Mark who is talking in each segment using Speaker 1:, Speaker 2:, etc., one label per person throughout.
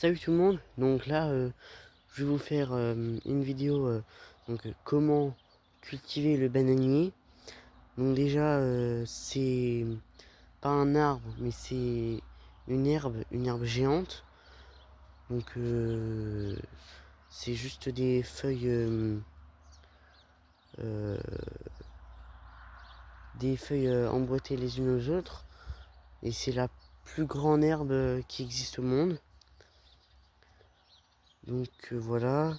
Speaker 1: Salut tout le monde, donc là je vais vous faire une vidéo comment cultiver le bananier. Donc déjà c'est pas un arbre mais c'est une herbe géante. Donc c'est juste euh, des feuilles emboîtées les unes aux autres. Et c'est la plus grande herbe qui existe au monde. Donc voilà.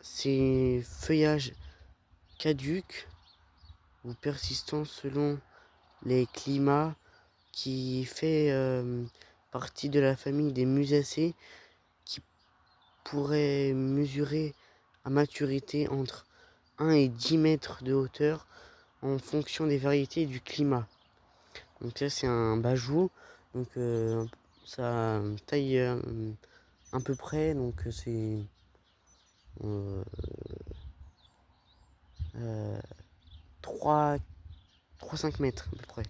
Speaker 1: Ces feuillages caducs ou persistants selon les climats qui fait partie de la famille des musacées qui pourraient mesurer à maturité entre 1 et 10 mètres de hauteur en fonction des variétés et du climat. Donc ça c'est un bajou, donc ça taille à peu près, donc c'est euh, 3 3-5 mètres à peu près.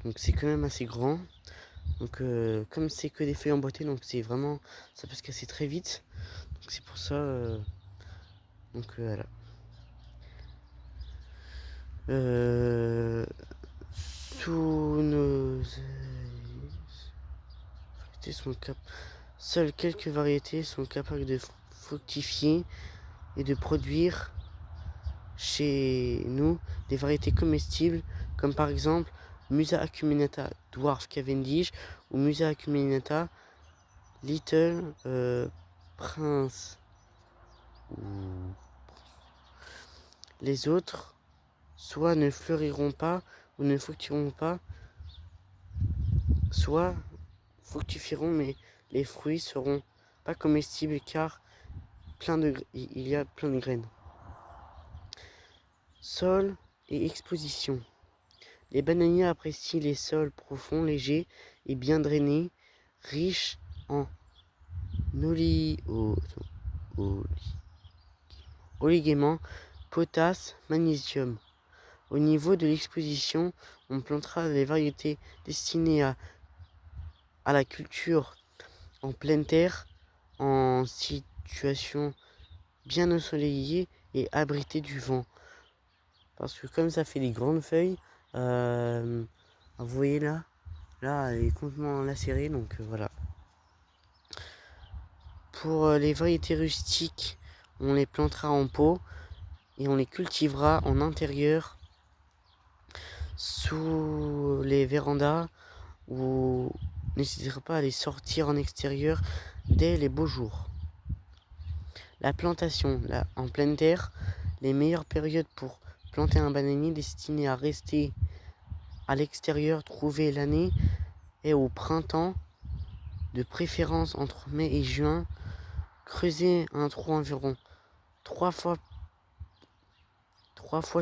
Speaker 1: Donc c'est quand même assez grand. Donc comme c'est que des feuilles emboîtées, donc c'est vraiment, ça peut se casser très vite. Donc c'est pour ça. Donc voilà. Sous nos seules quelques variétés sont capables de fructifier et de produire chez nous des variétés comestibles comme par exemple Musa acuminata Dwarf Cavendish ou Musa acuminata Little Prince. Les autres soit ne fleuriront pas ou ne fructifieront pas, soit fructifieront mais les fruits seront pas comestibles car il y a plein de graines. Sol et exposition. Les bananiers apprécient les sols profonds, légers et bien drainés, riches en oligéments, potasse, magnésium. Au niveau de l'exposition, on plantera les variétés destinées à la culture en pleine terre, en situation bien ensoleillée et abritée du vent. Parce que comme ça fait des grandes feuilles, vous voyez là, elle est complètement lacérée, donc voilà. Pour les variétés rustiques, on les plantera en pot et on les cultivera en intérieur sous les vérandas ou n'hésitez pas à les sortir en extérieur dès les beaux jours. La plantation, là, en pleine terre, les meilleures périodes pour planter un bananier destiné à rester à l'extérieur trouver l'année est au printemps, de préférence entre mai et juin. Creusez un trou environ 3 fois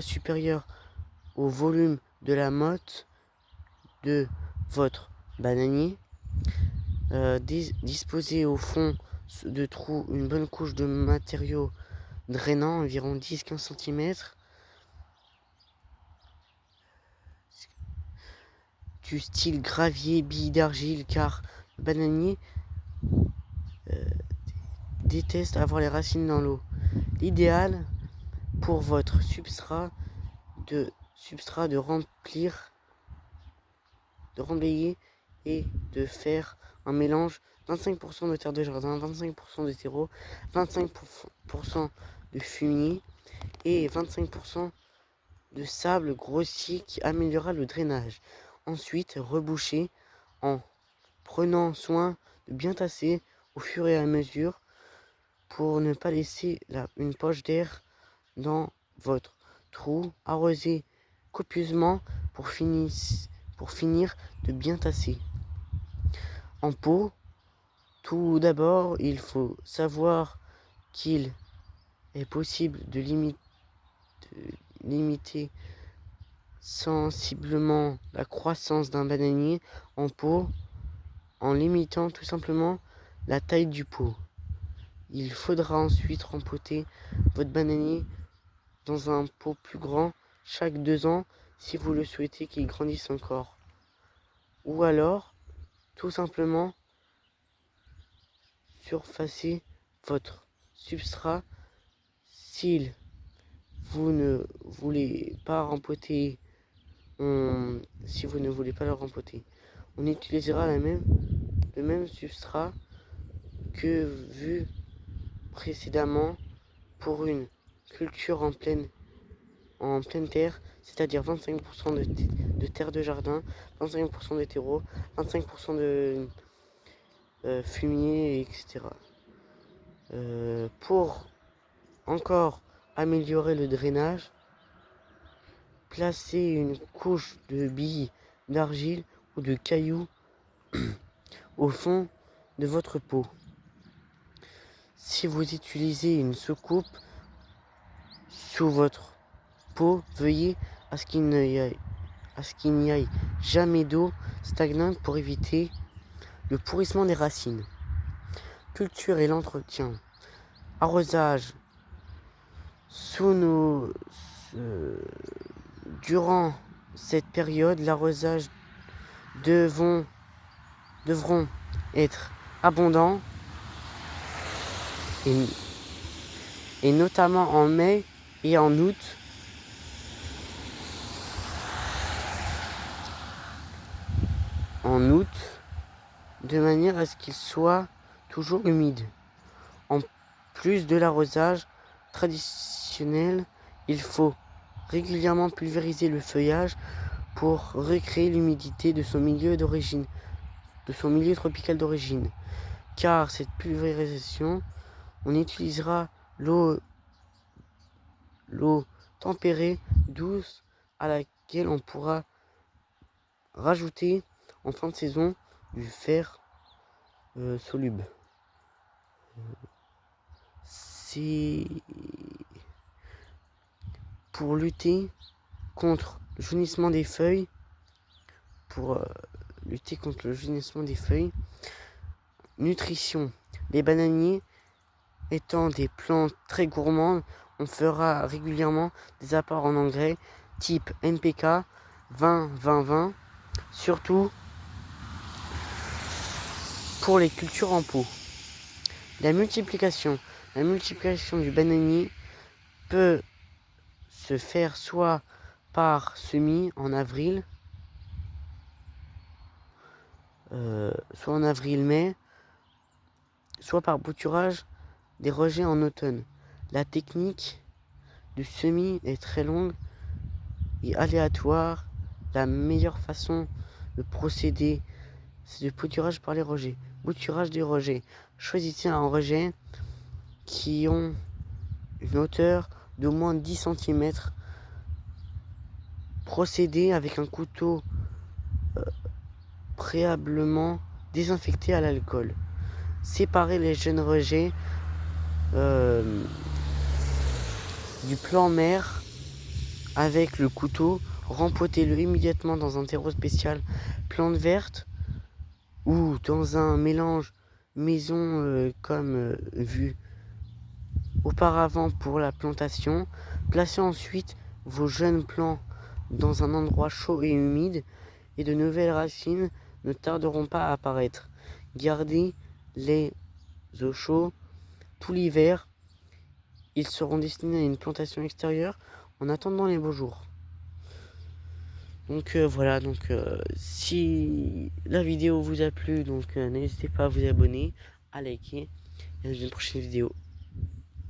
Speaker 1: supérieur au volume de la motte de votre bananier. Disposez au fond de trou une bonne couche de matériaux drainant, environ 10-15 cm, du style gravier, billes d'argile, car le bananier déteste avoir les racines dans l'eau. L'idéal pour votre substrat de remblayer et de faire un mélange 25% de terre de jardin, 25% de terreau, 25% de fumier et 25% de sable grossier qui améliorera le drainage. Ensuite, reboucher en prenant soin de bien tasser au fur et à mesure pour ne pas laisser une poche d'air dans votre trou. Arroser copieusement pour finir de bien tasser. En pot, tout d'abord, il faut savoir qu'il est possible de limiter sensiblement la croissance d'un bananier en pot en limitant tout simplement la taille du pot. Il faudra ensuite rempoter votre bananier dans un pot plus grand chaque 2 ans si vous le souhaitez qu'il grandisse encore. Ou alors tout simplement surfacer votre substrat. Si vous ne voulez pas rempoter, si vous ne voulez pas le rempoter, on utilisera le même substrat que vu précédemment pour une culture en pleine terre, c'est-à-dire 25% de terre de jardin, 25% de terreau, 25% de fumier, etc. Pour encore améliorer le drainage, placez une couche de billes d'argile ou de cailloux au fond de votre pot. Si vous utilisez une soucoupe sous votre pot, veuillez à ce qu'il n'y ait jamais d'eau stagnante pour éviter le pourrissement des racines. Culture et l'entretien. Arrosage. Durant cette période, l'arrosage devront être abondants et notamment en mai et en août. De manière à ce qu'il soit toujours humide. En plus de l'arrosage traditionnel, il faut régulièrement pulvériser le feuillage pour recréer l'humidité de son milieu tropical d'origine. Car cette pulvérisation, on utilisera l'eau tempérée douce à laquelle on pourra rajouter en fin de saison du fer soluble. C'est pour lutter contre le jaunissement des feuilles. Nutrition. Les bananiers étant des plantes très gourmandes, on fera régulièrement des apports en engrais type NPK 20-20-20, surtout pour les cultures en pot. La multiplication du bananier peut se faire soit par semis en avril, soit en avril-mai, soit par bouturage des rejets en automne. La technique du semis est très longue et aléatoire. La meilleure façon de procéder, c'est le bouturage par les rejets. Bouturage des rejets. Choisissez un rejet qui ont une hauteur d'au moins 10 cm. Procédez avec un couteau préalablement désinfecté à l'alcool. Séparez les jeunes rejets du plan mère avec le couteau. Rempotez-le immédiatement dans un terreau spécial plante verte ou dans un mélange maison comme vu auparavant pour la plantation. Placez ensuite vos jeunes plants dans un endroit chaud et humide et de nouvelles racines ne tarderont pas à apparaître. Gardez les au chaud tout l'hiver. Ils seront destinés à une plantation extérieure en attendant les beaux jours. Donc voilà, si la vidéo vous a plu, n'hésitez pas à vous abonner, à liker et à une prochaine vidéo.